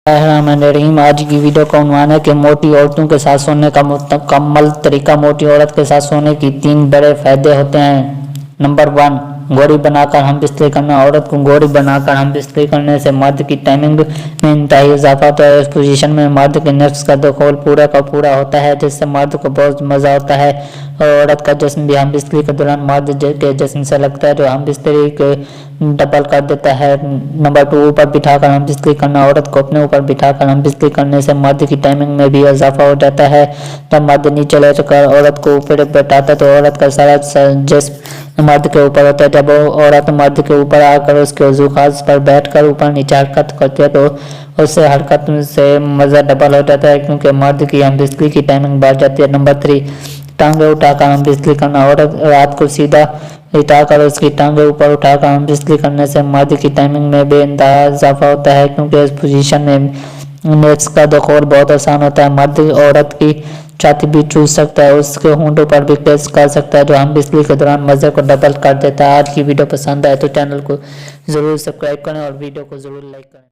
रहीम। आज की वीडियो का उन्वान है कि मोटी औरतों के साथ सोने का मुकम्मल तरीका। मोटी औरत के साथ सोने की 3 बड़े फायदे होते हैं। नंबर 1, गोरी बनाकर हम बिस्तरी करना। औरत को गोरी बनाकर हम बिस्तरी करने से मर्द की टाइमिंग में इंतहाई इजाफा होता है। इस पोजीशन में मर्द के नफ्स का दखल पूरा का पूरा होता है, जिससे मर्द को बहुत मजा होता है। और औरत का जिस्म भी हम बिस्तरी के दौरान मर्द के जिस्म से लगता है, जो हम बिस्तरी के डबल कर देता है। नंबर 2, ऊपर बिठाकर हम बिस्तरी करना। औरत को अपने ऊपर बिठाकर हम बिस्तरी करने से मर्द की टाइमिंग में भी इजाफा हो जाता है। जब मर्द नीचे लेटकर औरत को ऊपर बैठाता है तो औरत का सारा जिस्म मर्द के ऊपर होता है। जब औरत मर्द के ऊपर आकर उसके वजू खास पर बैठकर ऊपर नीचे हरकत करती है तो उससे हरकत से मजा डबल हो जाता है, क्योंकि मर्द की हम बिस्तरी की टाइमिंग बढ़ जाती है। नंबर 3, टांगे उठाकर हम बिस्तरी करना। औरत रात को सीधा लिटाकर उसकी टांगे ऊपर उठाकर हम बिस्तरी करने से मर्द की टाइमिंग में बेइंतहा इजाफा होता है, क्योंकि इस पोजीशन में नेट्स का दखल बहुत आसान होता है। मर्द औरत की छाती भी चूस सकता है, उसके होंठों पर भी किस कर सकता है, जो हम बिस्तरी के दौरान मजे को डबल कर देता है। आज की वीडियो पसंद आए तो चैनल को ज़रूर सब्सक्राइब करें और वीडियो को ज़रूर लाइक करें।